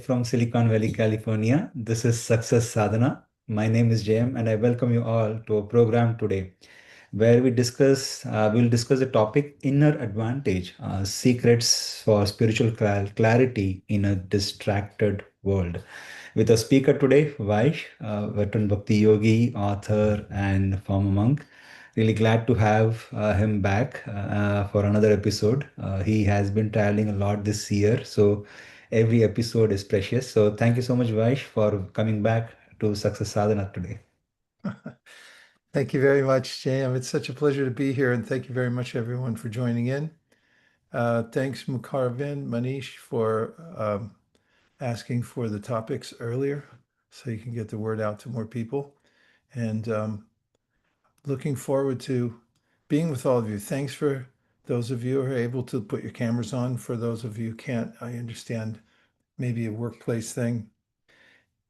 live from Silicon Valley, California. This is Success Sadhana. My name is JM, and I welcome you all to a program today where we'll discuss the topic inner advantage, secrets for spiritual clarity in a distracted world. With a speaker today, Vaish, veteran Bhakti yogi, author, and former monk. Really glad to have him back for another episode. He has been traveling a lot this year, so every episode is precious. So thank you so much, Vaish, for coming back to Success Sadhana today. Thank you very much, Jam. It's such a pleasure to be here, and thank you very much, everyone, for joining in. Thanks, Mukarvin, Manish, for asking for the topics earlier so you can get the word out to more people. And looking forward to being with all of you. Thanks for those of you who are able to put your cameras on. For those of you who can't, I understand maybe a workplace thing.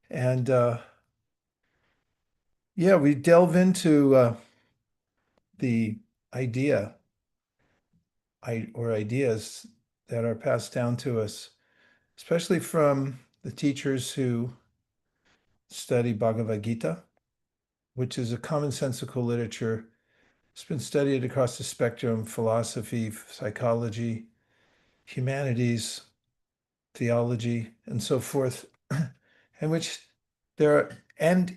And yeah, we delve into the idea or ideas that are passed down to us, especially from the teachers who study Bhagavad Gita, which is a commonsensical literature. It's been studied across the spectrum: philosophy, psychology, humanities, theology, and so forth, and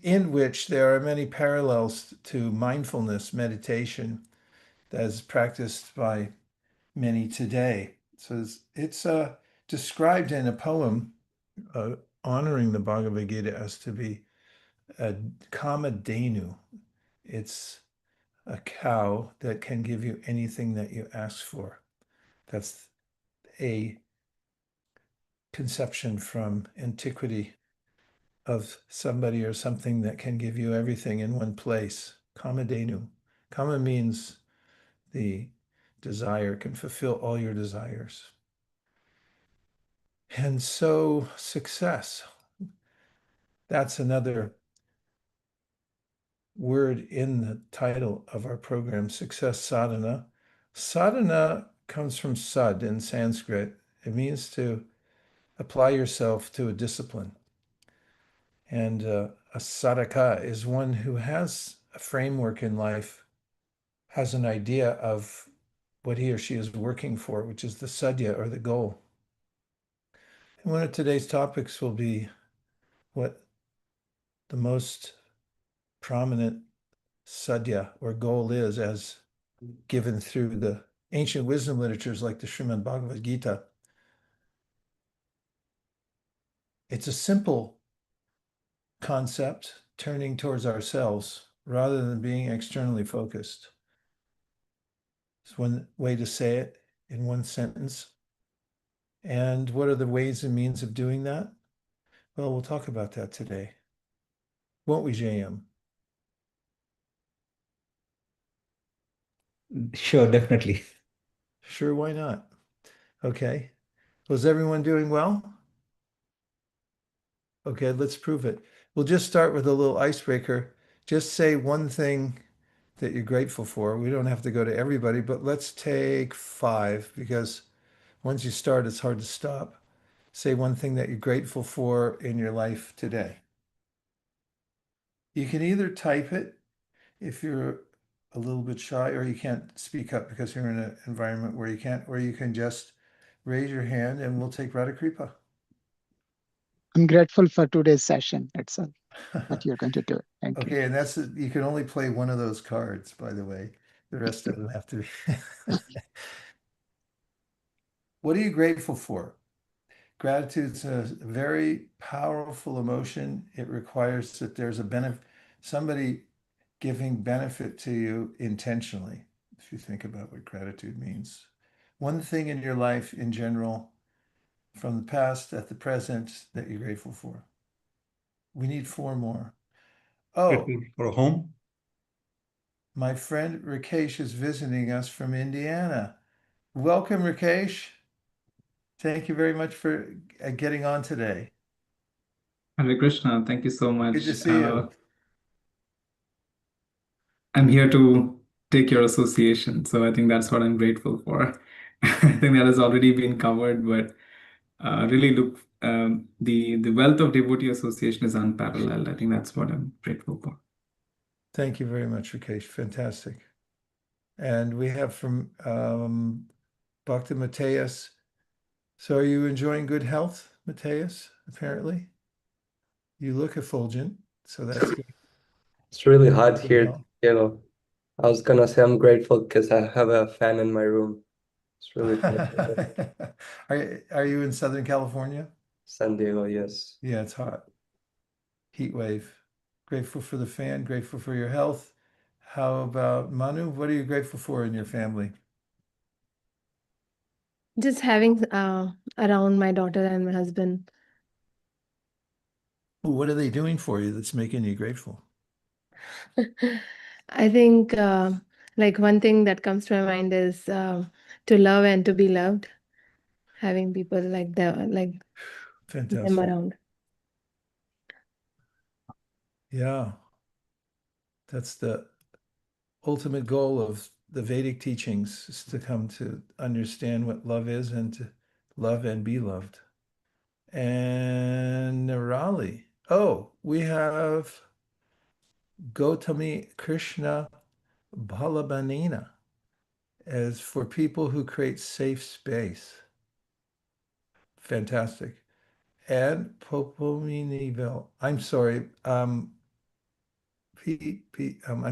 in which there are many parallels to mindfulness meditation that is practiced by many today. So it's described in a poem honoring the Bhagavad Gita as to be a kamadhenu. It's a cow that can give you anything that you ask for. That's a conception from antiquity of somebody or something that can give you everything in one place. Kamadhenu. Kama means the desire, can fulfill all your desires. And so success, that's another word in the title of our program, Success Sadhana. Sadhana comes from sad in Sanskrit. It means to apply yourself to a discipline. And a sadhaka is one who has a framework in life, has an idea of what he or she is working for, which is the sadhya or the goal. And one of today's topics will be what the most prominent sadhya or goal is as given through the ancient wisdom literatures like the Srimad Bhagavad Gita. It's a simple concept, turning towards ourselves rather than being externally focused. It's one way to say it in one sentence. And what are the ways and means of doing that? Well, we'll talk about that today. Won't we, JM? Sure, definitely. Sure, why not? Okay. Was everyone doing well? Okay, let's prove it. We'll just start with a little icebreaker. Just say one thing that you're grateful for. We don't have to go to everybody, but let's take 5 because once you start, it's hard to stop. Say one thing that you're grateful for in your life today. You can either type it if you're a little bit shy or you can't speak up because you're in an environment where you can't, or you can just raise your hand and we'll take Radha Kripa. I'm grateful for today's session itself, that you're going to do it. Thank you. Okay, and you can only play one of those cards, by the way. The rest of them have to be. What are you grateful for? Gratitude's a very powerful emotion. It requires that there's somebody giving benefit to you intentionally, if you think about what gratitude means. One thing in your life in general, from the past at the present, that you're grateful for. We need 4 more. Oh, Grateful for a home. my friend Rakesh is visiting us from Indiana. Welcome, Rakesh. Thank you very much for getting on today. Hare Krishna, thank you so much. Good to see you. I'm here to take your association, so I think that's what I'm grateful for. I think that has already been covered, but really the wealth of devotee association is unparalleled. I think that's what I'm grateful for. Thank you very much, Rakesh. Fantastic. And we have from Bhakti Mateus. So are you enjoying good health, Mateus, apparently? You look effulgent, so that's good. It's really hot Good here. health. I was gonna say I'm grateful because I have a fan in my room. It's really hot here. Are you in Southern California? San Diego, yes. Yeah, it's hot. Heat wave. Grateful for the fan, grateful for your health. How about Manu? What are you grateful for in your family? Just having around my daughter and my husband. What are they doing for you that's making you grateful? I think like one thing that comes to my mind is to love and to be loved. Having people like them Fantastic. around. Yeah, that's the ultimate goal of the Vedic teachings, is to come to understand what love is and to love and be loved. And Nirali. Oh, we have Gautami Krishna Balabanina as for people who create safe space. Fantastic. And Popominiville. I'm sorry. I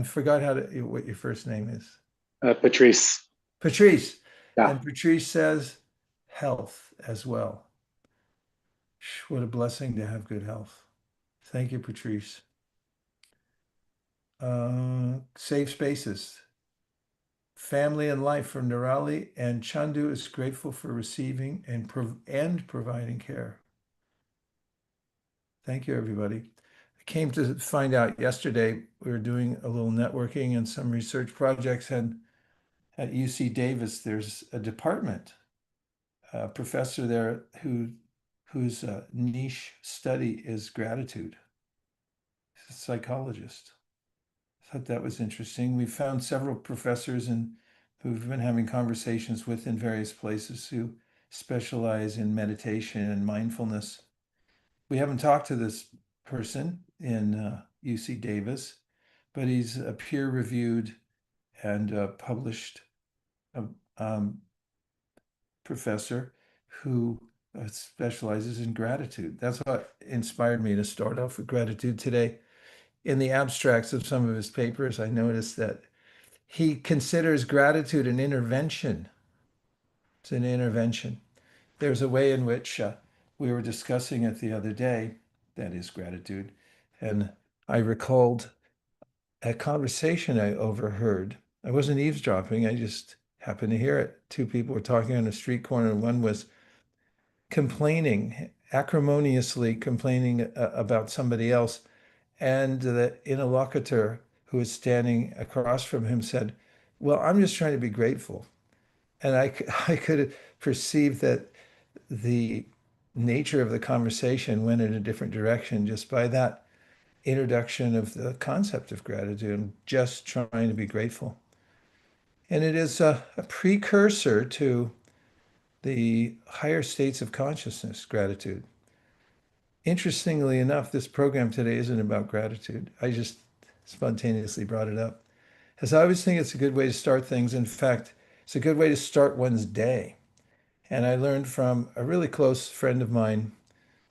forgot what your first name is. Patrice. Patrice. Yeah. And Patrice says health as well. What a blessing to have good health. Thank you, Patrice. Safe spaces. Family and life from Nirali, and Chandu is grateful for receiving and providing care. Thank you, everybody. I came to find out yesterday we were doing a little networking and some research projects, and at UC Davis, there's a department, a professor there whose niche study is gratitude. He's a psychologist. I thought that was interesting. We found several professors who've been having conversations with in various places who specialize in meditation and mindfulness. We haven't talked to this person in UC Davis, but he's a peer-reviewed and published professor who specializes in gratitude. That's what inspired me to start off with gratitude today. In the abstracts of some of his papers, I noticed that he considers gratitude an intervention. It's an intervention. There's a way in which we were discussing it the other day, that is gratitude. And I recalled a conversation I overheard. I wasn't eavesdropping, I just happened to hear it. Two people were talking on a street corner, and one was complaining, acrimoniously complaining about somebody else. And the interlocutor who was standing across from him said, well, I'm just trying to be grateful. And I could perceive that the nature of the conversation went in a different direction just by that introduction of the concept of gratitude and just trying to be grateful. And it is a precursor to the higher states of consciousness, gratitude. Interestingly enough, this program today isn't about gratitude. I just spontaneously brought it up, because I always think it's a good way to start things. In fact, it's a good way to start one's day. And I learned from a really close friend of mine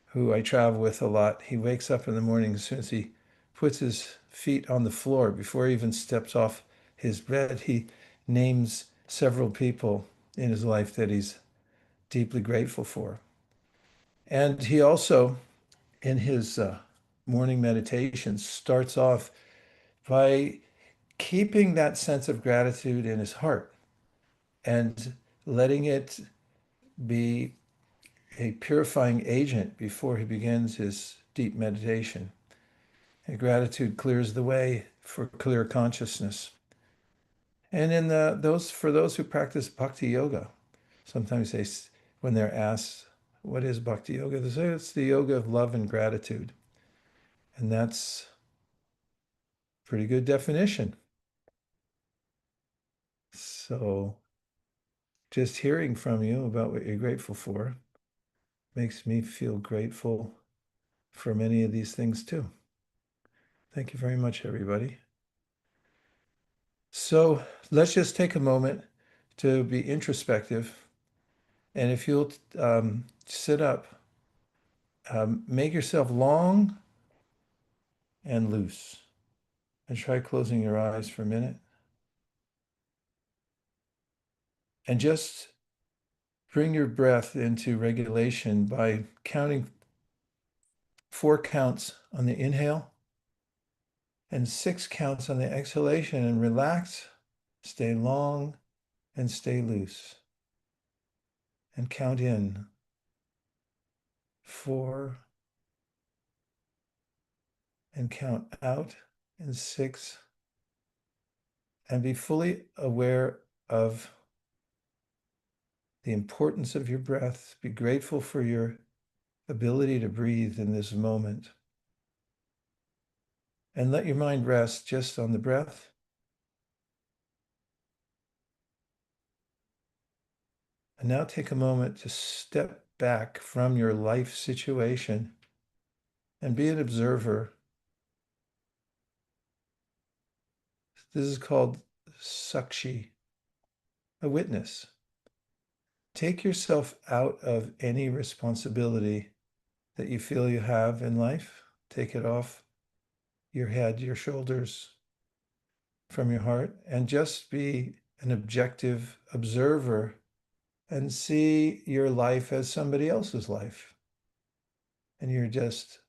who I travel with a lot. He wakes up in the morning as soon as he puts his feet on the floor, before he even steps off his bed, he names several people in his life that he's deeply grateful for. And he also, in his morning meditation, starts off by keeping that sense of gratitude in his heart and letting it be a purifying agent before he begins his deep meditation. And gratitude clears the way for clear consciousness. And in for those who practice bhakti yoga, sometimes when they're asked, what is bhakti yoga? They say it's the yoga of love and gratitude. And that's a pretty good definition. So just hearing from you about what you're grateful for makes me feel grateful for many of these things too. Thank you very much, everybody. So let's just take a moment to be introspective. And if you'll sit up, make yourself long and loose. And try closing your eyes for a minute. And just bring your breath into regulation by counting 4 counts on the inhale and 6 counts on the exhalation, and relax, stay long, and stay loose. And count in 4 and count out in 6, and be fully aware of the importance of your breath. Be grateful for your ability to breathe in this moment. And let your mind rest just on the breath. And now take a moment to step back from your life situation and be an observer. This is called sakshi, a witness. Take yourself out of any responsibility that you feel you have in life. Take it off your head, your shoulders, from your heart, and just be an objective observer and see your life as somebody else's life. And you're just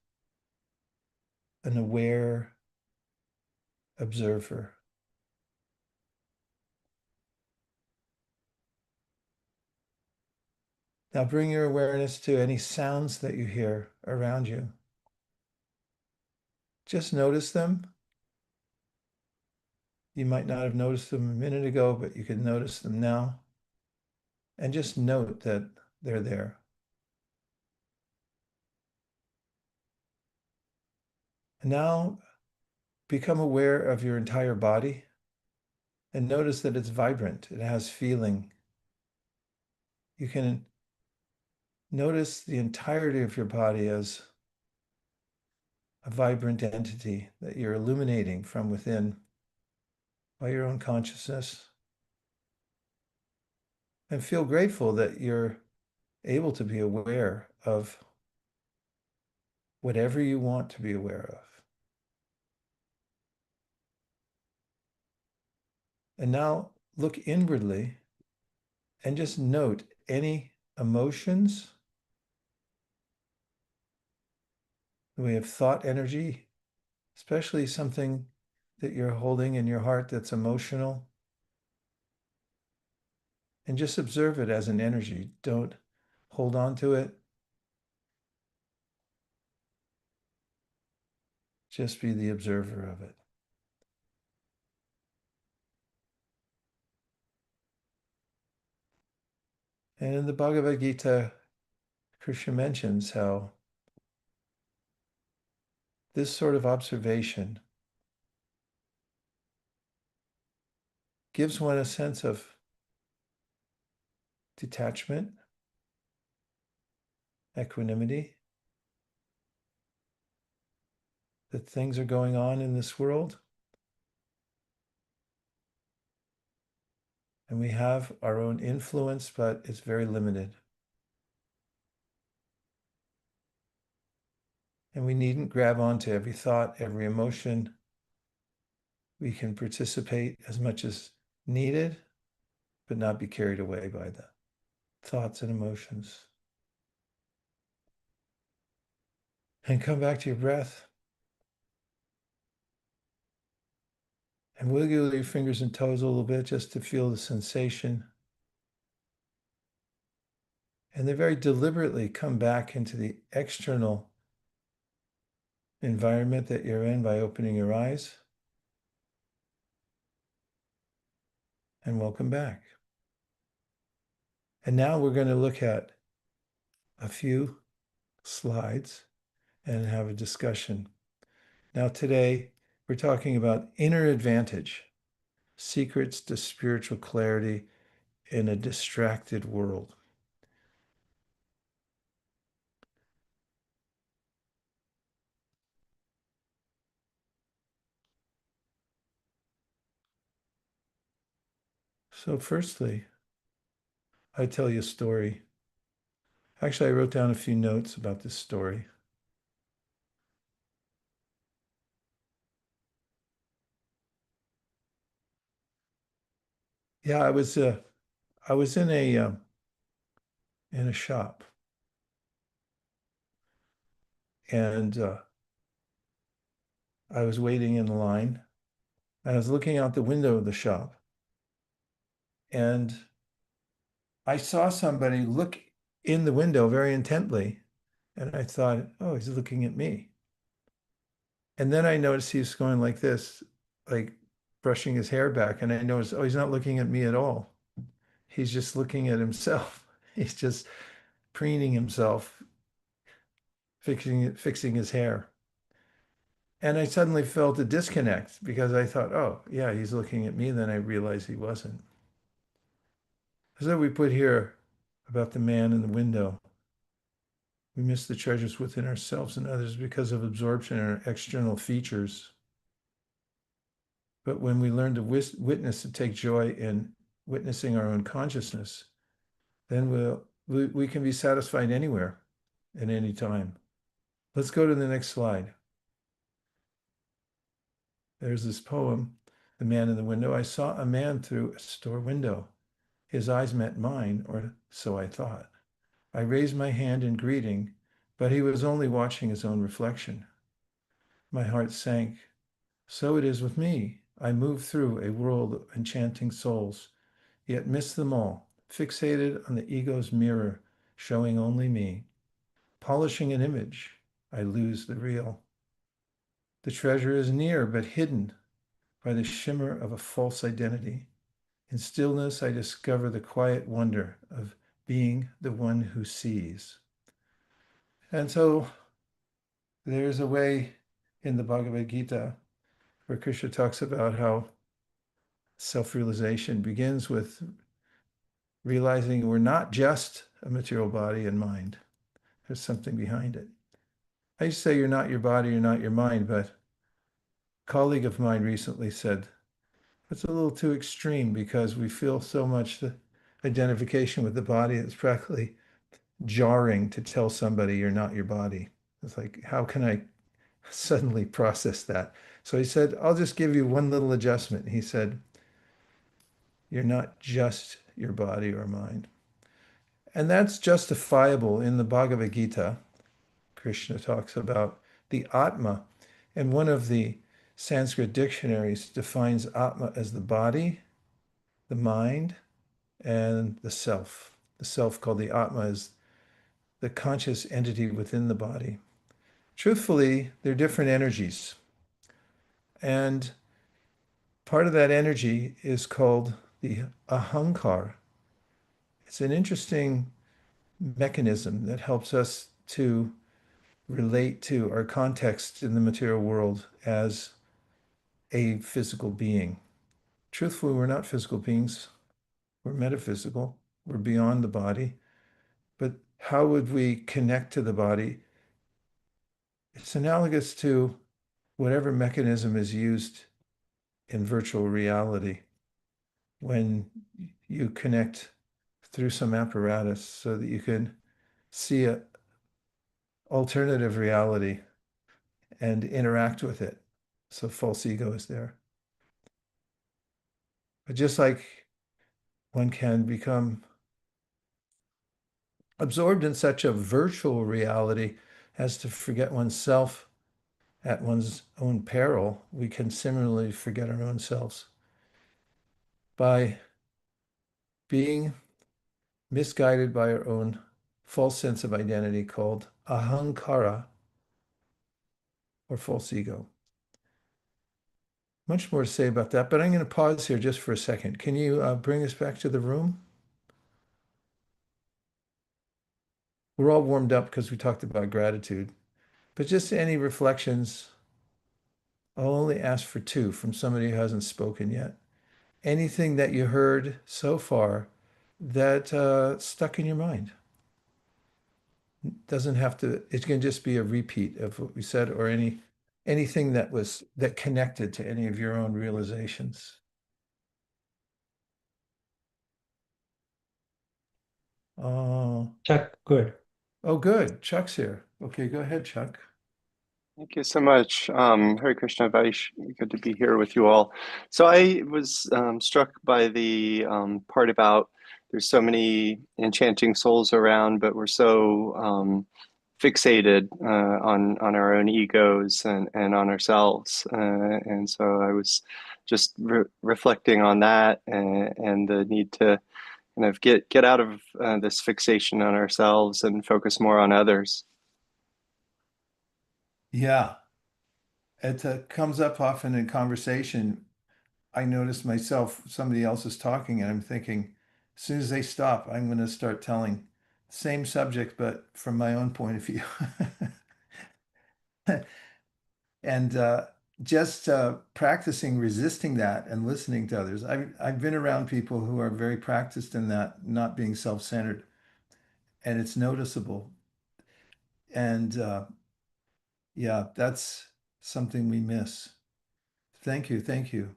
an aware observer. Now bring your awareness to any sounds that you hear around you. Just notice them. You might not have noticed them a minute ago, but you can notice them now. And just note that they're there. And now become aware of your entire body and notice that it's vibrant. It has feeling. You can notice the entirety of your body as a vibrant entity that you're illuminating from within by your own consciousness. And feel grateful that you're able to be aware of whatever you want to be aware of. And now look inwardly and just note any emotions. We have thought energy, especially something that you're holding in your heart that's emotional. And just observe it as an energy. Don't hold on to it. Just be the observer of it. And in the Bhagavad Gita, Krishna mentions how this sort of observation gives one a sense of detachment, equanimity, that things are going on in this world. And we have our own influence, but it's very limited. And we needn't grab onto every thought, every emotion. We can participate as much as needed, but not be carried away by the thoughts and emotions. And come back to your breath. And wiggle your fingers and toes a little bit just to feel the sensation. And then very deliberately come back into the external environment that you're in by opening your eyes. And welcome back. And now we're going to look at a few slides and have a discussion. Now today, we're talking about inner advantage, secrets to spiritual clarity in a distracted world. So firstly, I tell you a story. Actually, I wrote down a few notes about this story. Yeah, I was in a shop, and I was waiting in the line. I was looking out the window of the shop, and I saw somebody look in the window very intently, and I thought, oh, he's looking at me. And then I noticed he was going like this, like brushing his hair back, and I noticed, oh, he's not looking at me at all. He's just looking at himself. He's just preening himself, fixing his hair. And I suddenly felt a disconnect because I thought, oh, yeah, he's looking at me. Then I realized he wasn't. So we put here about the man in the window. We miss the treasures within ourselves and others because of absorption in our external features. But when we learn to witness and take joy in witnessing our own consciousness, then we can be satisfied anywhere at any time. Let's go to the next slide. There's this poem, The Man in the Window. I saw a man through a store window. His eyes met mine, or so I thought. I raised my hand in greeting, but he was only watching his own reflection. My heart sank. So it is with me. I move through a world of enchanting souls, yet miss them all, fixated on the ego's mirror, showing only me. Polishing an image, I lose the real. The treasure is near, but hidden by the shimmer of a false identity. In stillness, I discover the quiet wonder of being the one who sees. And so there's a way in the Bhagavad Gita where Krishna talks about how self-realization begins with realizing we're not just a material body and mind. There's something behind it. I used to say you're not your body, you're not your mind, but a colleague of mine recently said, it's a little too extreme because we feel so much the identification with the body, it's practically jarring to tell somebody you're not your body. It's like, how can I suddenly process that? So he said, I'll just give you one little adjustment. He said, you're not just your body or mind. And that's justifiable in the Bhagavad Gita. Krishna talks about the Atma, and one of the Sanskrit dictionaries defines Atma as the body, the mind, and the self. The self, called the Atma, is the conscious entity within the body. Truthfully, they're different energies. And part of that energy is called the ahankar. It's an interesting mechanism that helps us to relate to our context in the material world as a physical being. Truthfully, we're not physical beings. We're metaphysical. We're beyond the body. But how would we connect to the body? It's analogous to whatever mechanism is used in virtual reality when you connect through some apparatus so that you can see an alternative reality and interact with it. So false ego is there. But just like one can become absorbed in such a virtual reality as to forget oneself at one's own peril, we can similarly forget our own selves by being misguided by our own false sense of identity called ahankara, or false ego. Much more to say about that, but I'm going to pause here just for a second. Can you bring us back to the room? We're all warmed up because we talked about gratitude, but just any reflections. I'll only ask for two from somebody who hasn't spoken yet. Anything that you heard so far that stuck in your mind? Doesn't have to, it can just be a repeat of what we said, or anything that connected to any of your own realizations. Oh, Chuck, good. oh, good. Chuck's here. Okay, go ahead, Chuck. Thank you so much. Hare Krishna Vaish, good to be here with you all. So I was struck by the part about there's so many enchanting souls around, but we're so fixated on our own egos and on ourselves. And so I was just reflecting on that and the need to kind of get out of this fixation on ourselves and focus more on others. Yeah, it comes up often in conversation. I notice myself, somebody else is talking, and I'm thinking, as soon as they stop, I'm going to start telling same subject, but from my own point of view. And just practicing resisting that and listening to others. I've been around people who are very practiced in that, not being self-centered, and it's noticeable. And yeah, that's something we miss. Thank you, thank you.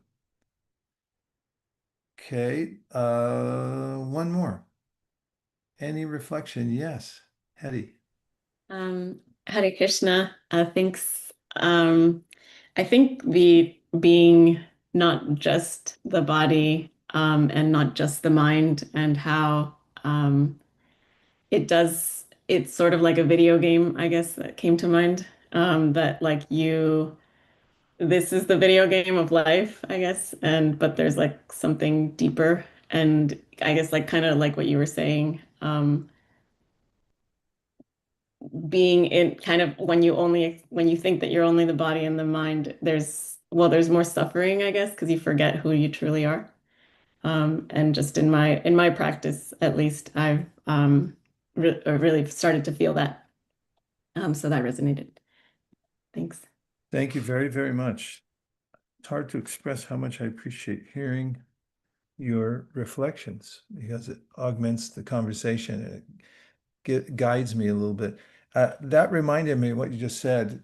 Okay, one more. Any reflection? Yes, Hetty. Hare Krishna. Thanks. I think the being not just the body and not just the mind, and how it's sort of like a video game, I guess, that came to mind. That like this is the video game of life, I guess, but there's like something deeper. And I guess like kind of like what you were saying, being in kind of when you think that you're only the body and the mind, there's more suffering, I guess, because you forget who you truly are. And just in my practice, at least, I've really started to feel that. So that resonated. Thanks. Thank you very, very much. It's hard to express how much I appreciate hearing your reflections because it augments the conversation. It guides me a little bit. That reminded me of what you just said,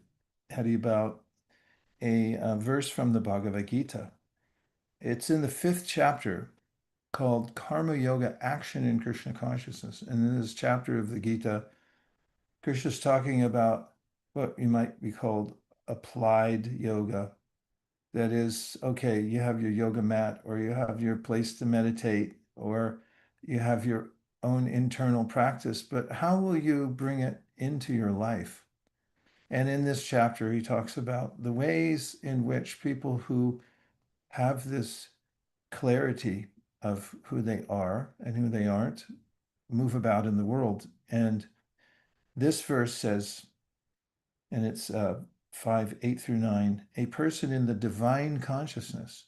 Hetty, about a verse from the Bhagavad Gita. It's in the 5th chapter called Karma Yoga Action in Krishna Consciousness. And in this chapter of the Gita, Krishna's talking about what you might be called applied yoga. That is, okay, you have your yoga mat, or you have your place to meditate, or you have your own internal practice, but how will you bring it into your life? And in this chapter, he talks about the ways in which people who have this clarity of who they are and who they aren't move about in the world. And this verse says, and it's 5, 8 through 9, a person in the divine consciousness,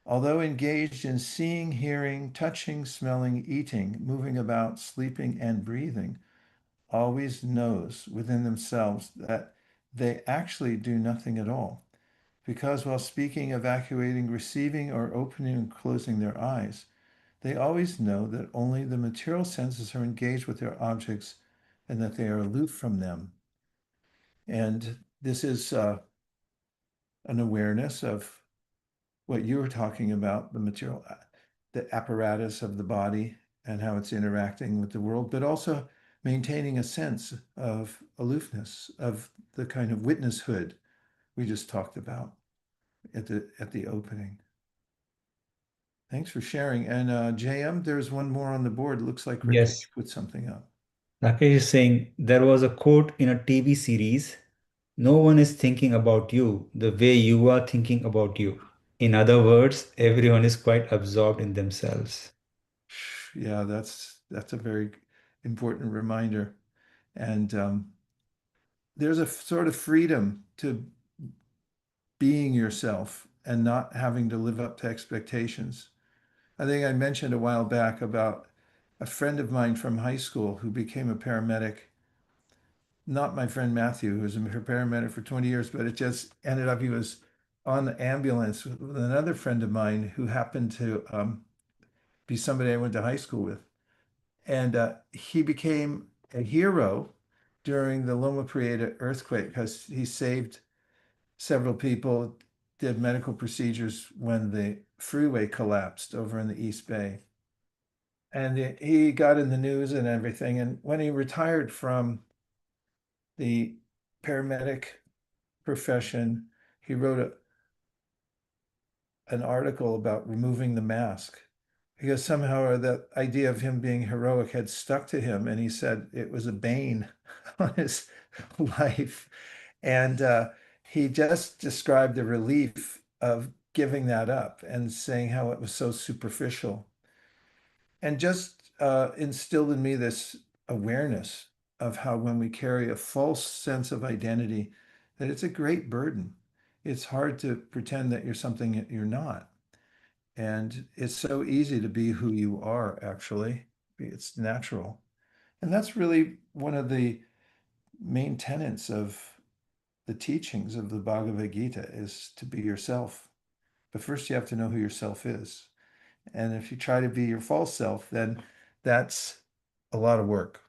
although engaged in seeing, hearing, touching, smelling, eating, moving about, sleeping, and breathing, always knows within themselves that they actually do nothing at all. Because while speaking, evacuating, receiving, or opening and closing their eyes, they always know that only the material senses are engaged with their objects and that they are aloof from them. And this is an awareness of what you were talking about, the material, the apparatus of the body and how it's interacting with the world, but also maintaining a sense of aloofness, of the kind of witnesshood we just talked about at the opening. Thanks for sharing. And JM, there's one more on the board. It looks like Rakesh Yes. put something up. Rakesh is saying there was a quote in a TV series, no one is thinking about you the way you are thinking about you. In other words, everyone is quite absorbed in themselves. Yeah, that's a very important reminder. And there's a sort of freedom to being yourself and not having to live up to expectations. I think I mentioned a while back about a friend of mine from high school who became a paramedic. Not my friend Matthew, who was a paramedic for 20 years, but it just ended up he was on the ambulance with another friend of mine who happened to be somebody I went to high school with. And he became a hero during the Loma Prieta earthquake because he saved several people, did medical procedures when the freeway collapsed over in the East Bay. And he got in the news and everything. And when he retired from the paramedic profession, he wrote an article about removing the mask because somehow that idea of him being heroic had stuck to him. And he said it was a bane on his life. And he just described the relief of giving that up and saying how it was so superficial and just instilled in me this awareness of how when we carry a false sense of identity, that it's a great burden. It's hard to pretend that you're something that you're not. And it's so easy to be who you are, actually. It's natural. And that's really one of the main tenets of the teachings of the Bhagavad Gita is to be yourself. But first you have to know who yourself is. And if you try to be your false self, then that's a lot of work.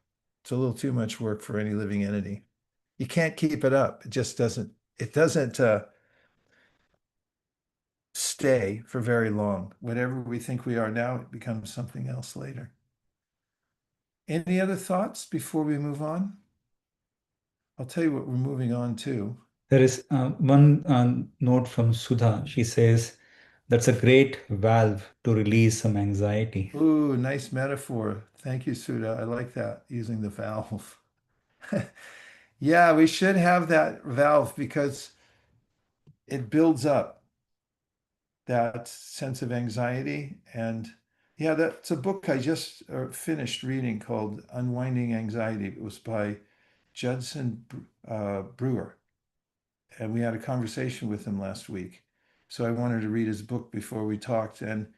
It's a little too much work for any living entity. You can't keep it up. It just doesn't, it doesn't stay for very long. Whatever we think we are now, it becomes something else later. Any other thoughts before we move on? I'll tell you what we're moving on to. There is one note from Sudha. She says, that's a great valve to release some anxiety. Ooh, nice metaphor. Thank you, Sudha. I like that, using the valve. Yeah, we should have that valve because it builds up that sense of anxiety. And yeah, that's a book I just finished reading called Unwinding Anxiety. It was by Judson Brewer. And we had a conversation with him last week. So I wanted to read his book before we talked. And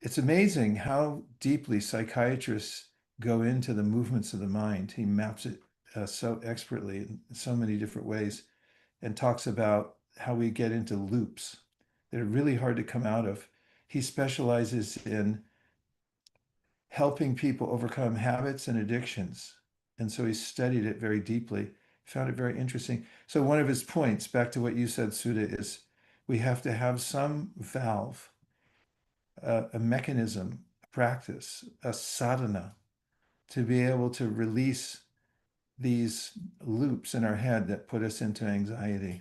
it's amazing how deeply psychiatrists go into the movements of the mind. He maps it so expertly in so many different ways and talks about how we get into loops that are really hard to come out of. He specializes in helping people overcome habits and addictions. And so he studied it very deeply, found it very interesting. So one of his points, back to what you said, Sudha, is we have to have some valve, a mechanism, a practice, a sadhana to be able to release these loops in our head that put us into anxiety.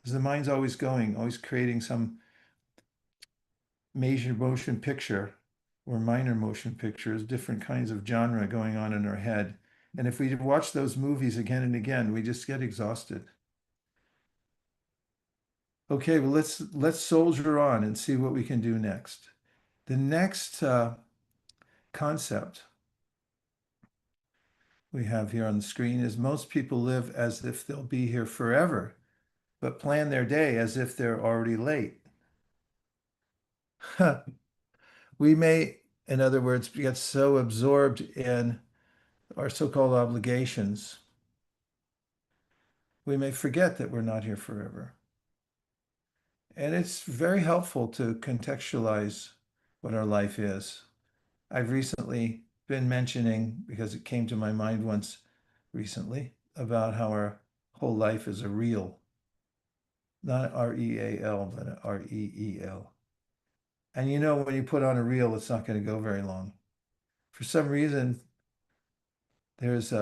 Because the mind's always going, always creating some major motion picture or minor motion pictures, different kinds of genre going on in our head. And if we watch those movies again and again, we just get exhausted. Okay, well, let's soldier on and see what we can do next. The next concept we have here on the screen is most people live as if they'll be here forever, but plan their day as if they're already late. We may, in other words, get so absorbed in our so-called obligations, we may forget that we're not here forever. And it's very helpful to contextualize what our life is. I've recently been mentioning, because it came to my mind once recently, about how our whole life is a reel. Not R-E-A-L, but R-E-E-L. And you know, when you put on a reel, it's not going to go very long. For some reason, there's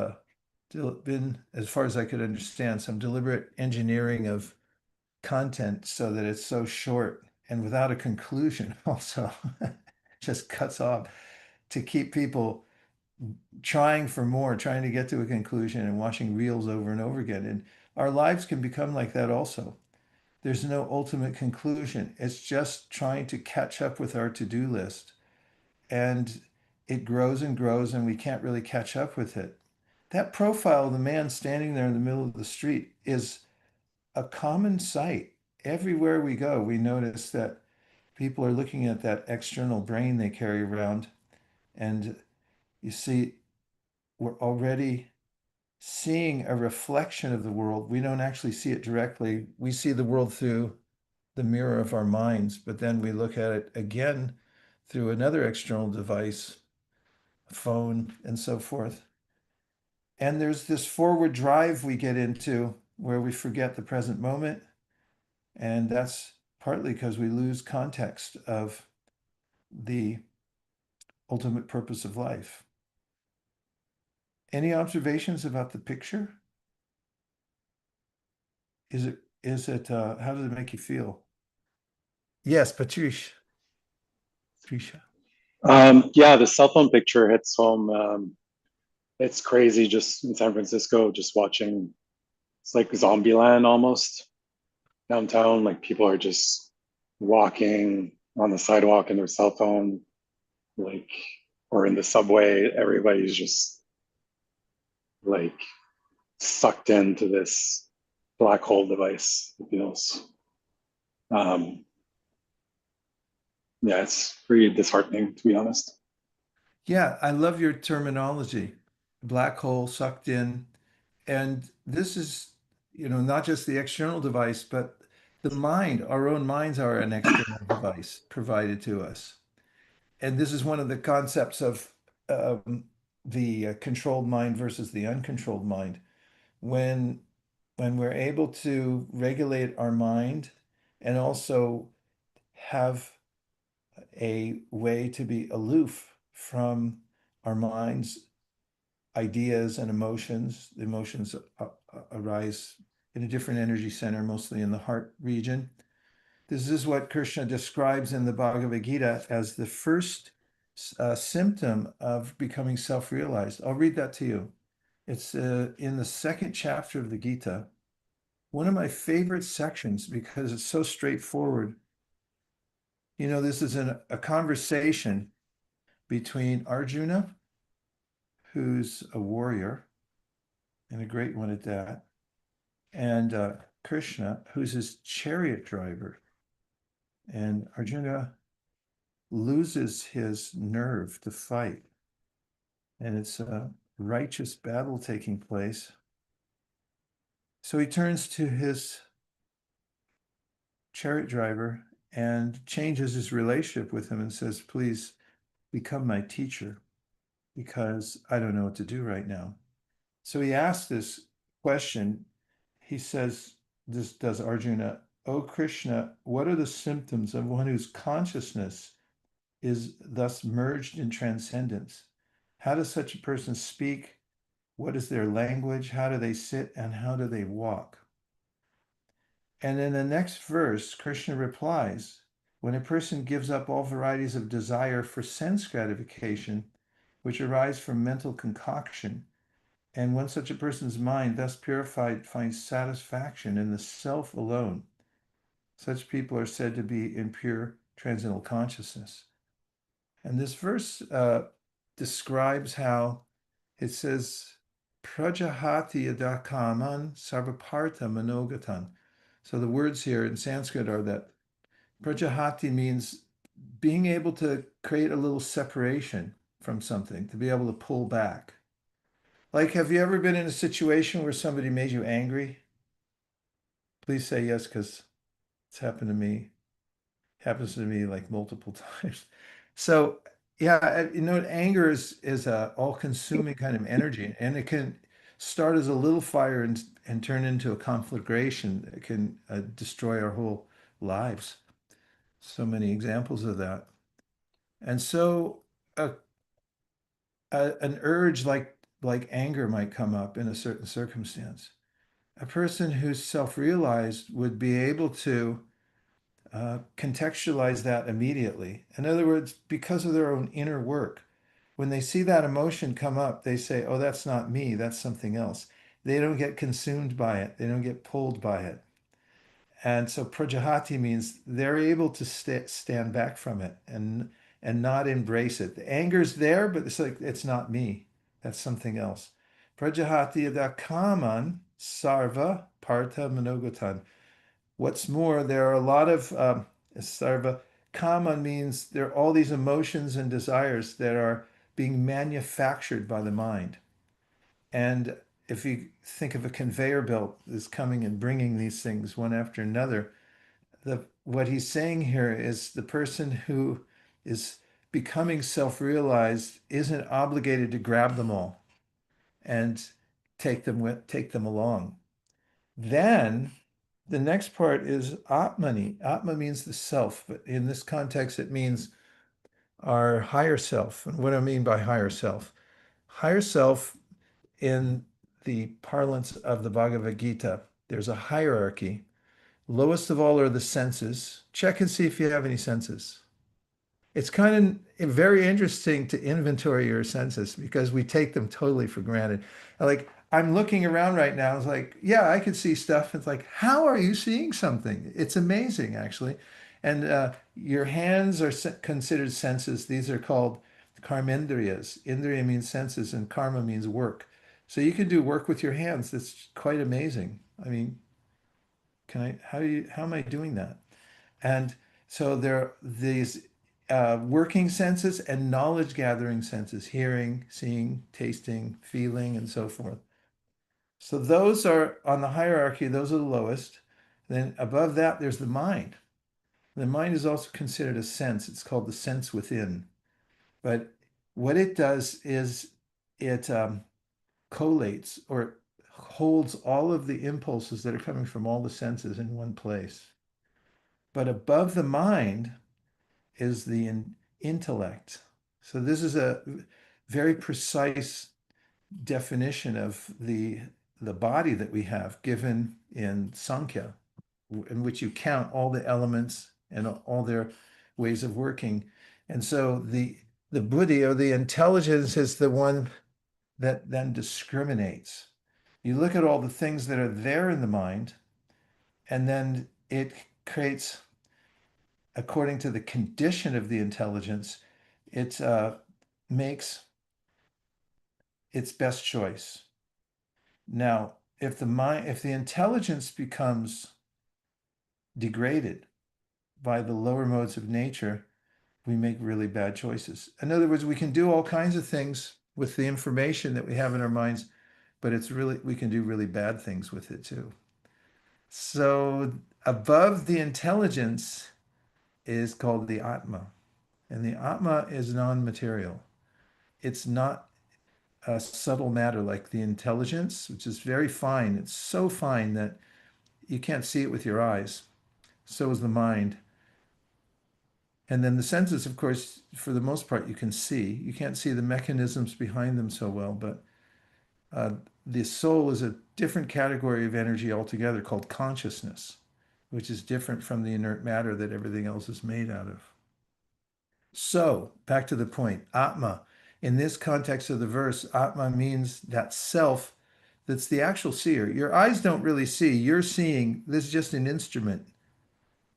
been, as far as I could understand, some deliberate engineering of content so that it's so short and without a conclusion also just cuts off to keep people trying for more, trying to get to a conclusion and watching reels over and over again. And our lives can become like that also. There's no ultimate conclusion. It's just trying to catch up with our to-do list. And it grows and grows and we can't really catch up with it. That profile of the man standing there in the middle of the street is a common sight. Everywhere we go, we notice that people are looking at that external brain they carry around. And you see, we're already seeing a reflection of the world. We don't actually see it directly. We see the world through the mirror of our minds, but then we look at it again through another external device, a phone, and so forth. And there's this forward drive we get into where we forget the present moment. And that's partly because we lose context of the ultimate purpose of life. Any observations about the picture? How does it make you feel? Yes, Patricia. Yeah, the cell phone picture hits home. It's crazy just in San Francisco, just watching. It's like Zombieland almost downtown. Like people are just walking on the sidewalk in their cell phone, like, or in the subway. Everybody's just like sucked into this black hole device. It feels. Yeah, it's pretty disheartening, to be honest. Yeah, I love your terminology. Black hole sucked in. And this is, not just the external device, but the mind, our own minds are an external device provided to us. And this is one of the concepts of the controlled mind versus the uncontrolled mind. When we're able to regulate our mind and also have a way to be aloof from our mind's ideas and emotions. The emotions arise in a different energy center, mostly in the heart region. This is what Krishna describes in the Bhagavad Gita as the first symptom of becoming self-realized. I'll read that to you. It's in the second chapter of the Gita, one of my favorite sections because it's so straightforward. This is a conversation between Arjuna, who's a warrior, and a great one at that, and Krishna, who's his chariot driver. And Arjuna loses his nerve to fight. And it's a righteous battle taking place. So he turns to his chariot driver and changes his relationship with him and says, please become my teacher because I don't know what to do right now. So he asks this question. He says, this does Arjuna, "O Krishna, what are the symptoms of one whose consciousness is thus merged in transcendence? How does such a person speak? What is their language? How do they sit and how do they walk?" And in the next verse, Krishna replies, when a person gives up all varieties of desire for sense gratification, which arise from mental concoction, and when such a person's mind, thus purified, finds satisfaction in the self alone, such people are said to be in pure transcendental consciousness. And this verse describes how it says, Prajahati adakaman sarvapartha manogatan. So the words here in Sanskrit are that Prajahati means being able to create a little separation from something, to be able to pull back. Like, have you ever been in a situation where somebody made you angry? Please say yes, because it's happened to me. Happens to me like multiple times. So yeah, anger is a all-consuming kind of energy, and it can start as a little fire and turn into a conflagration. It can destroy our whole lives. So many examples of that. And so an urge like anger might come up in a certain circumstance. A person who's self-realized would be able to contextualize that immediately. In other words, because of their own inner work, when they see that emotion come up, they say, oh, that's not me, that's something else. They don't get consumed by it, they don't get pulled by it. And so prajahati means they're able to stand back from it and not embrace it. The anger's there, but it's like, it's not me, that's something else. Prajahati adakaman sarva partha manogatan. What's more, there are a lot of sarva. Kama means there are all these emotions and desires that are being manufactured by the mind. And if you think of a conveyor belt that's coming and bringing these things one after another, what he's saying here is the person who is becoming self-realized isn't obligated to grab them all and take them along. Then the next part is Atmani. Atma means the self, but in this context, it means our higher self. And what do I mean by higher self? Higher self, in the parlance of the Bhagavad Gita, there's a hierarchy. Lowest of all are the senses. Check and see if you have any senses. It's kind of very interesting to inventory your senses because we take them totally for granted. Like, I'm looking around right now. It's like, yeah, I could see stuff. It's like, how are you seeing something? It's amazing, actually. And your hands are considered senses. These are called karmendriyas. Indriya means senses and karma means work. So you can do work with your hands. That's quite amazing. I mean, how am I doing that? And so there are these working senses and knowledge gathering senses, hearing, seeing, tasting, feeling, and so forth. So those are on the hierarchy, those are the lowest. Then above that, there's the mind. The mind is also considered a sense. It's called the sense within. But what it does is it collates or holds all of the impulses that are coming from all the senses in one place. But above the mind is the intellect. So this is a very precise definition of the body that we have given in Sankhya, in which you count all the elements and all their ways of working. And so the buddhi, or the intelligence, is the one that then discriminates. You look at all the things that are there in the mind, and then it creates, according to the condition of the intelligence, it makes its best choice. Now, if the intelligence becomes degraded by the lower modes of nature, we make really bad choices. In other words, we can do all kinds of things with the information that we have in our minds, but we can do really bad things with it too. So above the intelligence is called the Atma. And the Atma is non-material. It's not a subtle matter like the intelligence, which is very fine. It's so fine that you can't see it with your eyes. So is the mind. And then the senses, of course, for the most part, you can see. You can't see the mechanisms behind them so well, but the soul is a different category of energy altogether called consciousness, which is different from the inert matter that everything else is made out of. So, back to the point, Atma. In this context of the verse, Atma means that self that's the actual seer. Your eyes don't really see. You're seeing, this is just an instrument,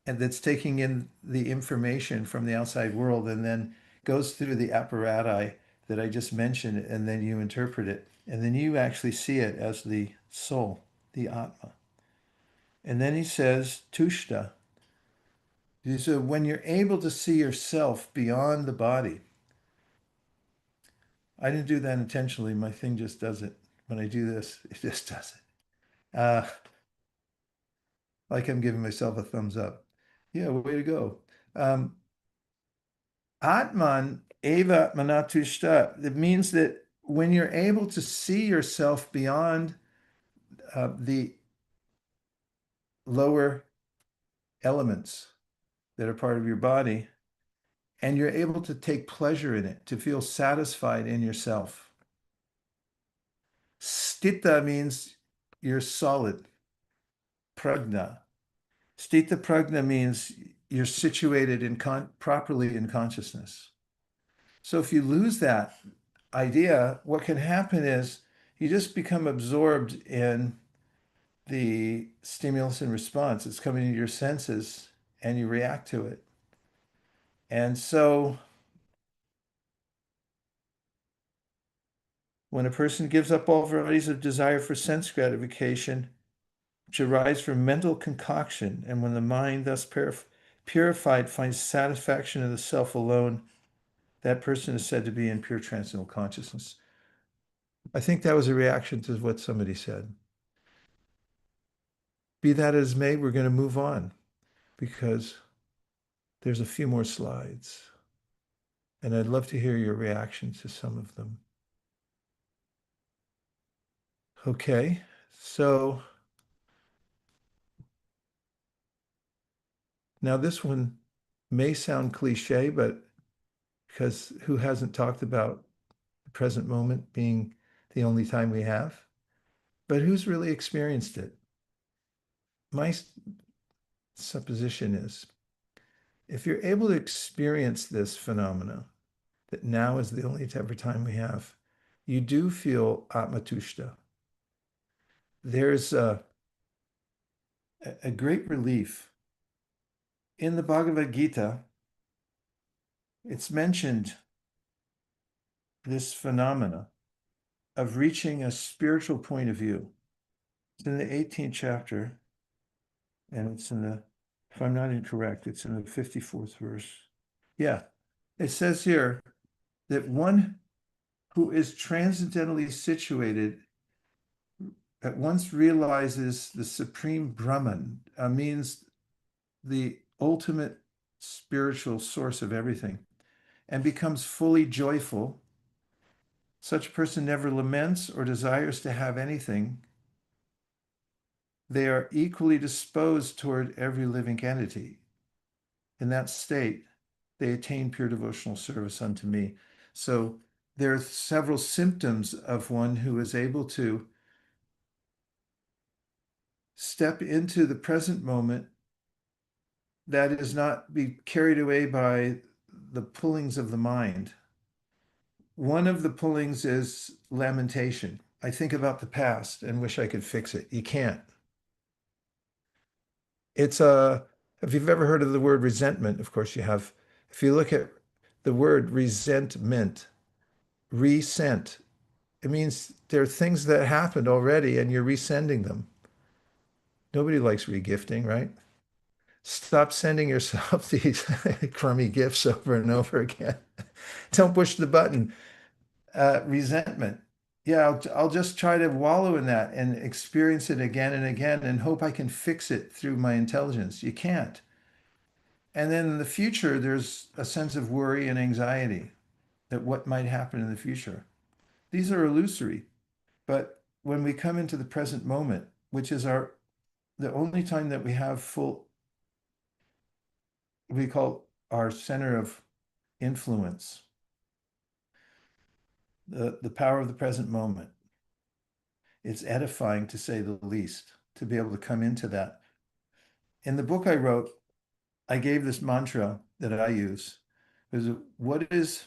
and that's taking in the information from the outside world and then goes through the apparati that I just mentioned, and then you interpret it. And then you actually see it as the soul, the Atma. And then he says, Tushta. So when you're able to see yourself beyond the body, I didn't do that intentionally. My thing just does it. When I do this, it just does it. Like I'm giving myself a thumbs up. Yeah, way to go. Atman eva manatushta. It means that when you're able to see yourself beyond the lower elements that are part of your body, and you're able to take pleasure in it, to feel satisfied in yourself. Stita means you're solid. Pragna. Stita pragna means you're situated properly in consciousness. So if you lose that idea, what can happen is you just become absorbed in the stimulus and response. It's coming into your senses and you react to it. And so when a person gives up all varieties of desire for sense gratification, which arise from mental concoction, and when the mind thus purified finds satisfaction in the self alone, that person is said to be in pure transcendental consciousness. I think that was a reaction to what somebody said. Be that as may, we're going to move on because there's a few more slides. And I'd love to hear your reaction to some of them. Okay, so now this one may sound cliche, but because who hasn't talked about the present moment being the only time we have? But who's really experienced it? My supposition is if you're able to experience this phenomena, that now is the only ever time we have, you do feel atmatushta. There's a great relief. In the Bhagavad Gita, it's mentioned this phenomena of reaching a spiritual point of view. It's in the 18th chapter, and it's in the, if I'm not incorrect, it's in the 54th verse. Yeah, it says here that one who is transcendentally situated at once realizes the supreme Brahman, means the ultimate spiritual source of everything, and becomes fully joyful. Such a person never laments or desires to have anything. They are equally disposed toward every living entity. In that state, they attain pure devotional service unto me. So there are several symptoms of one who is able to step into the present moment that is not be carried away by the pullings of the mind. One of the pullings is lamentation. I think about the past and wish I could fix it. You can't. It's if you've ever heard of the word resentment, of course you have. If you look at the word resentment, resent, it means there are things that happened already and you're resending them. Nobody likes regifting, right? Stop sending yourself these crummy gifts over and over again. Don't push the button. Resentment. Yeah, I'll just try to wallow in that and experience it again and again and hope I can fix it through my intelligence. You can't. And then in the future, there's a sense of worry and anxiety that what might happen in the future. These are illusory. But when we come into the present moment, which is the only time that we have full, we call our center of influence, the power of the present moment. It's edifying, to say the least, to be able to come into that. In the book I wrote, I gave this mantra that I use. What is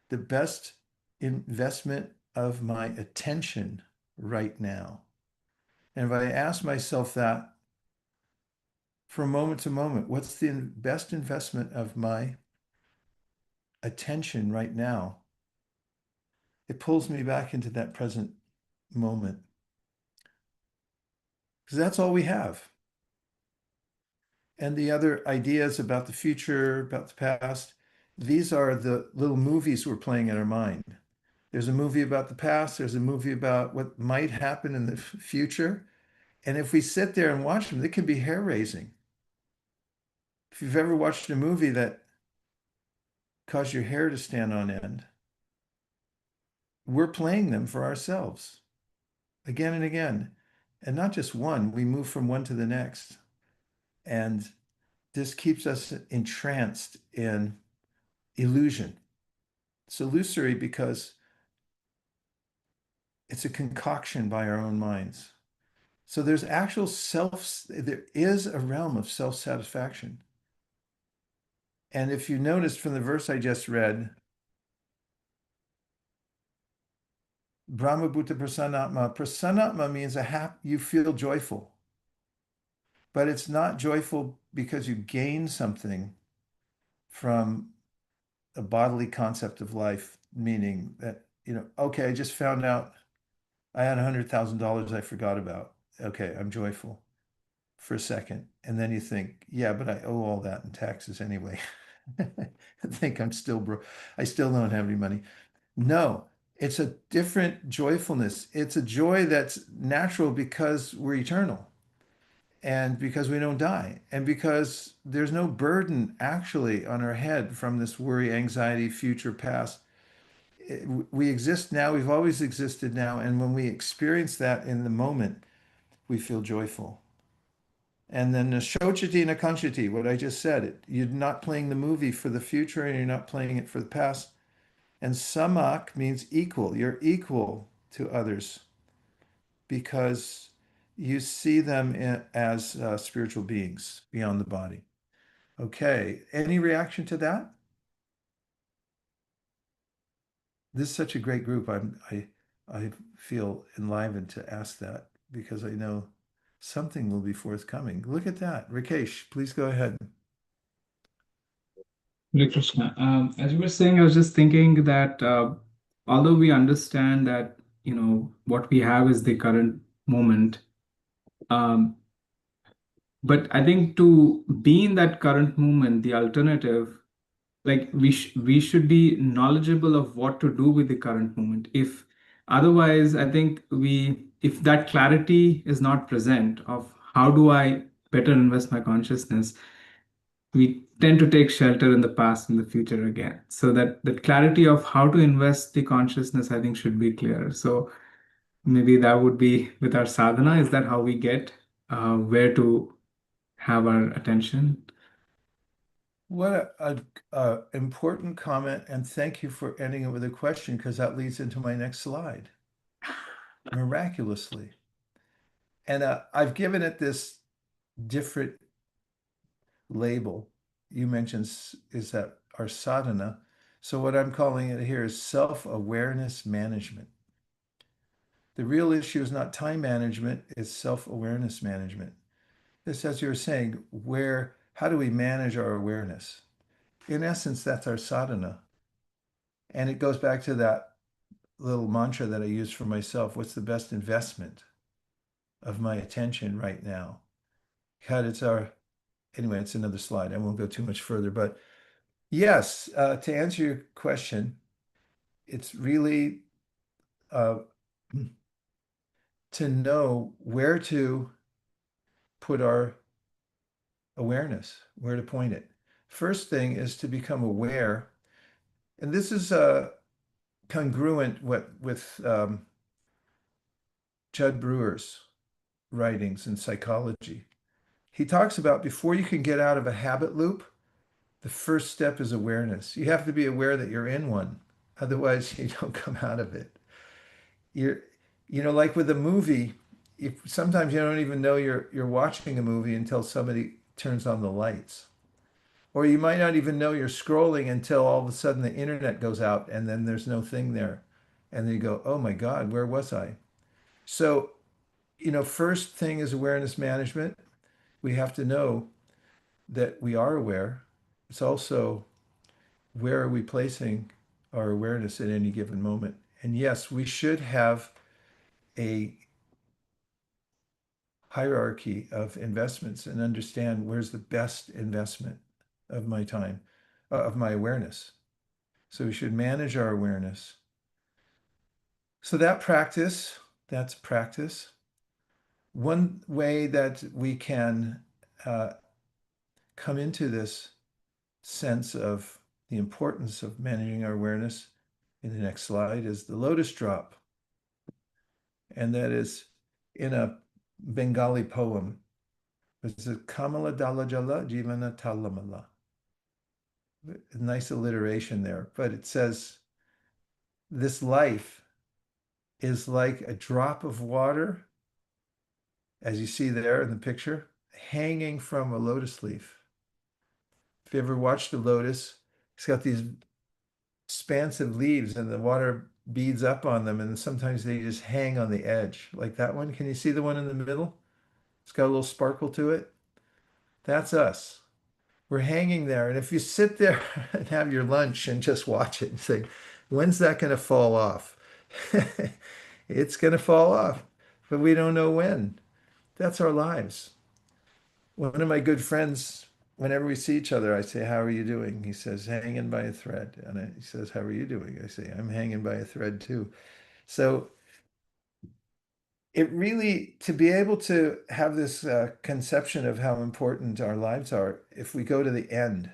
the best investment of my attention right now? And if I ask myself that from moment to moment, what's the best investment of my attention right now? It pulls me back into that present moment. Because that's all we have. And the other ideas about the future, about the past, these are the little movies we're playing in our mind. There's a movie about the past, there's a movie about what might happen in the future. And if we sit there and watch them, they can be hair-raising. If you've ever watched a movie that caused your hair to stand on end, we're playing them for ourselves again and again. And not just one, we move from one to the next. And this keeps us entranced in illusion. It's illusory because it's a concoction by our own minds. So there's actual there is a realm of self-satisfaction. And if you noticed from the verse I just read, Brahma Bhuta Prasannatma. Prasannatma means you feel joyful. But it's not joyful because you gain something from a bodily concept of life, meaning that, okay, I just found out I had $100,000 I forgot about. Okay, I'm joyful for a second. And then you think, yeah, but I owe all that in taxes anyway. I think I'm still broke. I still don't have any money. No, it's a different joyfulness. It's a joy that's natural because we're eternal and because we don't die and because there's no burden actually on our head from this worry, anxiety, future, past. We exist now. We've always existed now. And when we experience that in the moment, we feel joyful. And then the shochiti and akanchiti, what I just said, you're not playing the movie for the future and you're not playing it for the past. And samak means equal. You're equal to others because you see them as spiritual beings beyond the body. Okay, any reaction to that? This is such a great group. I feel enlivened to ask that because I know something will be forthcoming. Look at that. Rakesh, please go ahead. Hare Krishna. As you were saying, I was just thinking that although we understand that, what we have is the current moment, um, but I think to be in that current moment, the alternative, like we should be knowledgeable of what to do with the current moment. If otherwise, I think if that clarity is not present of how do I better invest my consciousness, we tend to take shelter in the past and the future again. So that the clarity of how to invest the consciousness, I think, should be clear. So maybe that would be with our sadhana. Is that how we get where to have our attention? What a important comment, and thank you for ending it with a question because that leads into my next slide. Miraculously. And I've given it this different label. You mentioned is that our sadhana. So what I'm calling it here is self-awareness management. The real issue is not time management, it's self-awareness management. This, as you were saying, how do we manage our awareness? In essence, that's our sadhana. And it goes back to that little mantra that I use for myself. What's the best investment of my attention right now? God, anyway, it's another slide. I won't go too much further, but yes, to answer your question, it's really to know where to put our awareness, where to point it. First thing is to become aware, and this is congruent with Judd Brewer's writings in psychology. He talks about before you can get out of a habit loop, the first step is awareness. You have to be aware that you're in one. Otherwise, you don't come out of it. Like with a movie, sometimes you don't even know you're watching a movie until somebody turns on the lights. Or you might not even know you're scrolling until all of a sudden the internet goes out and then there's no thing there. And then you go, oh my God, where was I? So, first thing is awareness management. We have to know that we are aware. It's also where are we placing our awareness at any given moment? And yes, we should have a hierarchy of investments and understand where's the best investment of my time, of my awareness. So we should manage our awareness. So that's practice. One way that we can come into this sense of the importance of managing our awareness in the next slide is the lotus drop. And that is in a Bengali poem. It's a Kamala Dalajala Jivana Talamala. Nice alliteration there, but it says, this life is like a drop of water, as you see there in the picture, hanging from a lotus leaf. If you ever watched a lotus, it's got these expansive leaves and the water beads up on them, and sometimes they just hang on the edge, like that one. Can you see the one in the middle? It's got a little sparkle to it. That's us. We're hanging there. And if you sit there and have your lunch and just watch it and say, when's that going to fall off? It's going to fall off, but we don't know when. That's our lives. One of my good friends, whenever we see each other, I say, how are you doing? He says, hanging by a thread. And he says, how are you doing? I say, I'm hanging by a thread too. So it really, to be able to have this conception of how important our lives are, if we go to the end,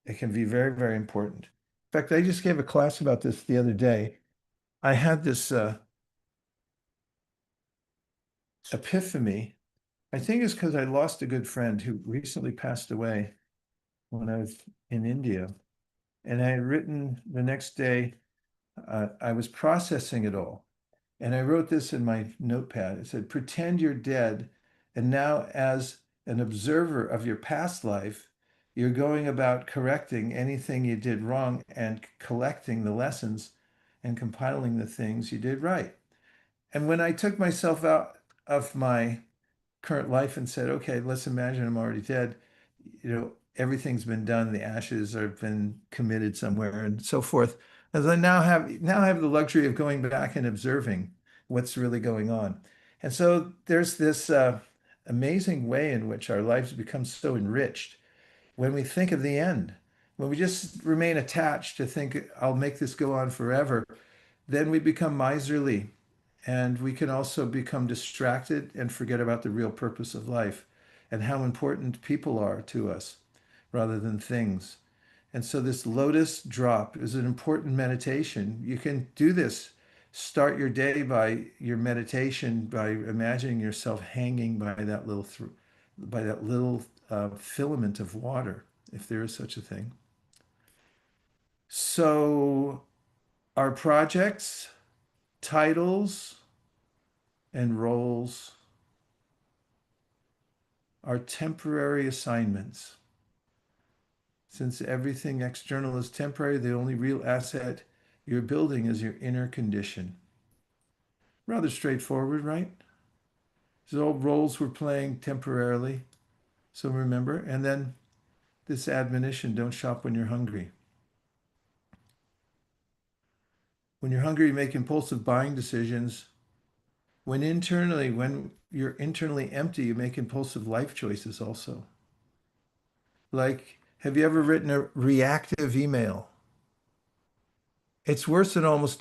it can be very, very important. In fact, I just gave a class about this the other day. I had this epiphany I think it's because I lost a good friend who recently passed away when I was in India. And I had written the next day, I was processing it all. And I wrote this in my notepad. It said, pretend you're dead. And now, as an observer of your past life, you're going about correcting anything you did wrong and collecting the lessons and compiling the things you did right. And when I took myself out of my current life and said, okay, let's imagine I'm already dead, everything's been done, the ashes have been committed somewhere and so forth. As I now have the luxury of going back and observing what's really going on. And so there's this amazing way in which our lives become so enriched when we think of the end. When we just remain attached to think, I'll make this go on forever, then we become miserly, and we can also become distracted and forget about the real purpose of life and how important people are to us rather than things. And so this lotus drop is an important meditation. You can do this. Start your day by your meditation by imagining yourself hanging by that little filament of water, if there is such a thing. So our projects, titles, and roles are temporary assignments. Since everything external is temporary, the only real asset you're building is your inner condition. Rather straightforward, right? These all roles we're playing temporarily. So remember, and then this admonition, don't shop when you're hungry. When you're hungry, you make impulsive buying decisions. When you're internally empty, you make impulsive life choices also. Like, have you ever written a reactive email? It's worse almost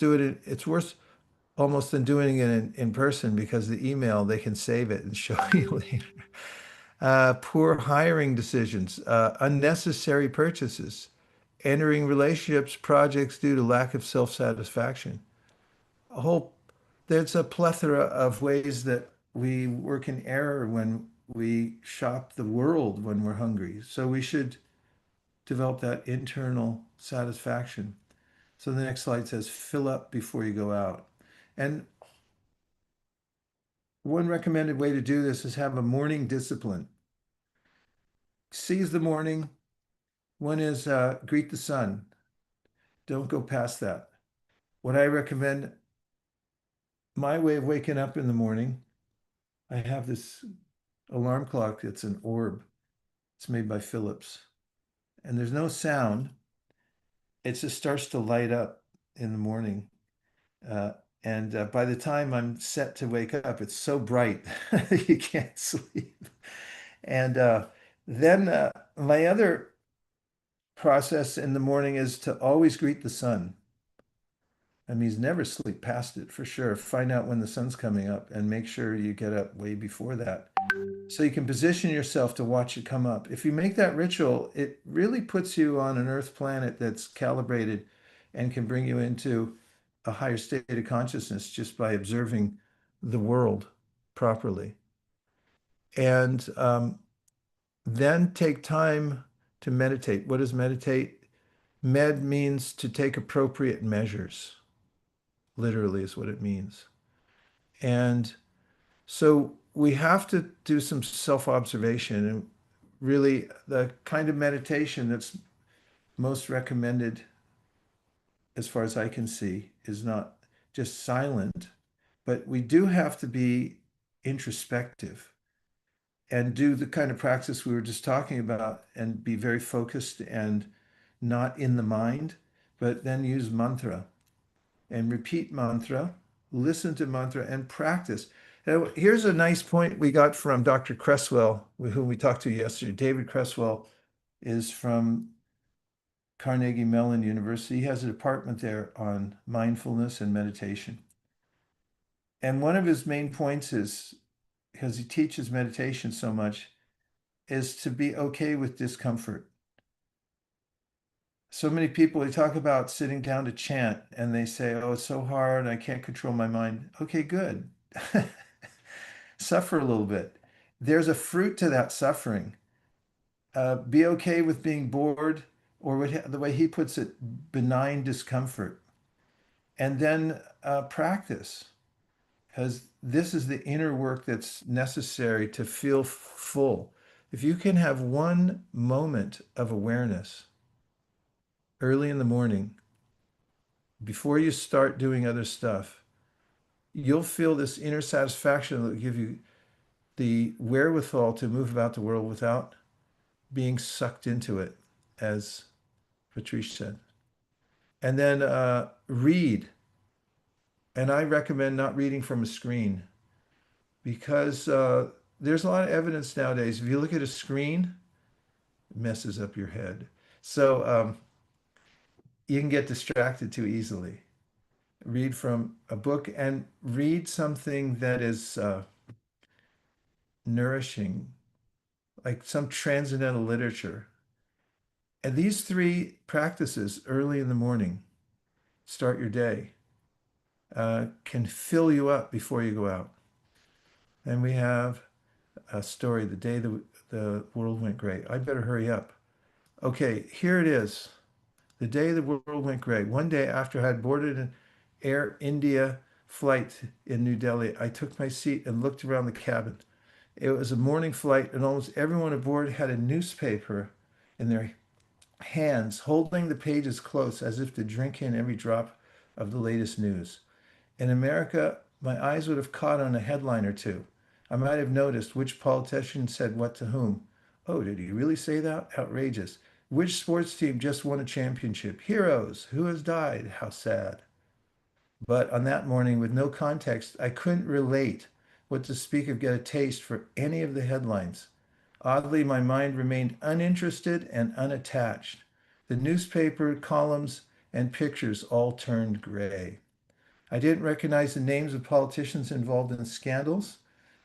than doing it in person, because the email, they can save it and show you later. Poor hiring decisions, unnecessary purchases, entering relationships, projects due to lack of self-satisfaction. A whole, there's a plethora of ways that we work in error when we shop the world when we're hungry. So we should develop that internal satisfaction. So the next slide says, fill up before you go out. And one recommended way to do this is have a morning discipline. Seize the morning. One is greet the sun. Don't go past that. What I recommend, my way of waking up in the morning, I have this alarm clock. It's an orb. It's made by Philips. And there's no sound. It just starts to light up in the morning. And by the time I'm set to wake up, it's so bright you can't sleep. And then my other process in the morning is to always greet the sun. That means never sleep past it, for sure. Find out when the sun's coming up and make sure you get up way before that, so you can position yourself to watch it come up. If you make that ritual, it really puts you on an Earth planet that's calibrated and can bring you into a higher state of consciousness just by observing the world properly. And then take time to meditate. What does meditate? Med means to take appropriate measures, literally is what it means. And so we have to do some self-observation, and really the kind of meditation that's most recommended, as far as I can see, is not just silent, but we do have to be introspective and do the kind of practice we were just talking about and be very focused and not in the mind, but then use mantra and repeat mantra, listen to mantra and practice. Now, here's a nice point we got from Dr. Cresswell, whom we talked to yesterday. David Cresswell is from Carnegie Mellon University. He has a department there on mindfulness and meditation. And one of his main points is, because he teaches meditation so much, is to be okay with discomfort. So many people, they talk about sitting down to chant and they say, oh, it's so hard, I can't control my mind. Okay, good. Suffer a little bit. there's a fruit to that suffering. Be okay with being bored, or the way he puts it, benign discomfort. And then practice, because this is the inner work that's necessary to feel full. If you can have one moment of awareness early in the morning, before you start doing other stuff, you'll feel this inner satisfaction that will give you the wherewithal to move about the world without being sucked into it, as Patrice said. And then read. And I recommend not reading from a screen, because there's a lot of evidence nowadays. If you look at a screen, it messes up your head. So you can get distracted too easily. Read from a book, and read something that is nourishing, like some transcendental literature. And these three practices early in the morning, start your day, can fill you up before you go out. And we have a story, the day the world went gray. I better hurry up. Okay, here it is. The day the world went gray. One day after I had boarded an Air India flight in New Delhi, I took my seat and looked around the cabin. It was a morning flight, and almost everyone aboard had a newspaper in their hands, holding the pages close as if to drink in every drop of the latest news. In America, my eyes would have caught on a headline or two. I might have noticed which politician said what to whom. Oh, did he really say that? Outrageous. Which sports team just won a championship? Heroes. Who has died? How sad. But on that morning, with no context, I couldn't relate, what to speak of get a taste, for any of the headlines. Oddly, my mind remained uninterested and unattached. The newspaper columns and pictures all turned gray. I didn't recognize the names of politicians involved in scandals,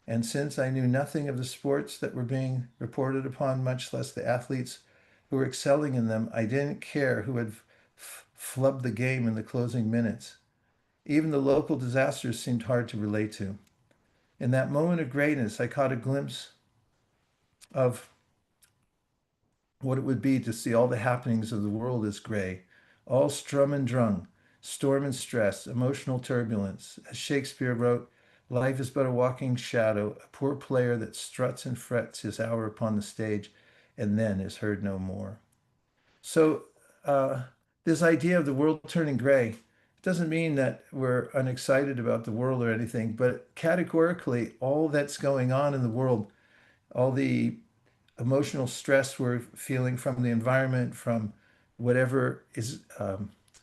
and since I knew nothing of the sports that were being reported upon, much less the athletes who were excelling in them, I didn't care who had flubbed the game in the closing minutes. Even the local disasters seemed hard to relate to. In that moment of grayness, I caught a glimpse of what it would be to see all the happenings of the world as gray, all strum and drung, storm and stress, emotional turbulence. As Shakespeare wrote, life is but a walking shadow, a poor player that struts and frets his hour upon the stage and then is heard no more. So this idea of the world turning gray doesn't mean that we're unexcited about the world or anything, but categorically, all that's going on in the world, all the emotional stress we're feeling from the environment, from whatever is,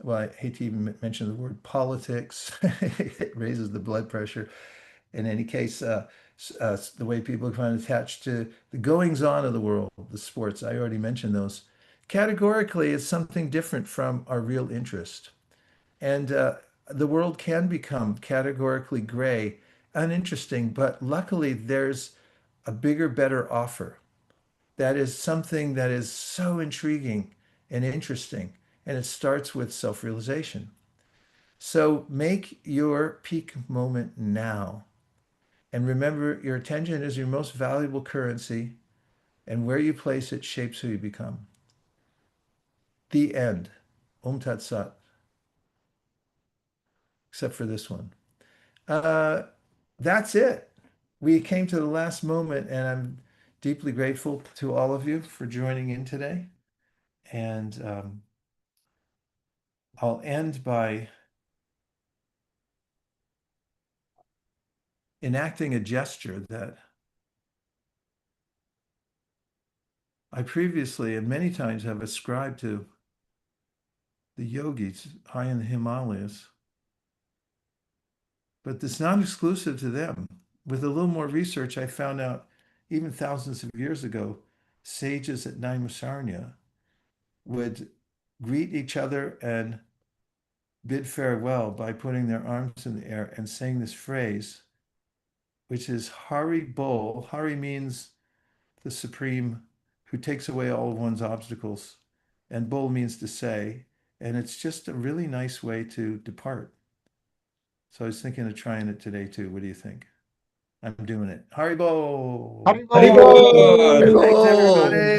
well, I hate to even mention the word politics. It raises the blood pressure. In any case, the way people find attached to the goings on of the world, the sports, I already mentioned those. Categorically, it's something different from our real interest. And the world can become categorically gray, uninteresting, but luckily there's a bigger, better offer. That is something that is so intriguing and interesting. And it starts with self realization. So make your peak moment now. And remember, your attention is your most valuable currency, and where you place it shapes who you become. The end. Tat Sat. Except for this one. That's it. We came to the last moment, and I'm deeply grateful to all of you for joining in today. And I'll end by enacting a gesture that I previously and many times have ascribed to the yogis high in the Himalayas. But it's not exclusive to them. With a little more research, I found out even thousands of years ago, sages at Naimisaranya would greet each other and bid farewell by putting their arms in the air and saying this phrase, which is Hari Bol. Hari means the supreme who takes away all of one's obstacles, and Bol means to say, and it's just a really nice way to depart. So I was thinking of trying it today too. What do you think? I'm doing it. Haribo. Haribo! Haribo! Thanks, everybody.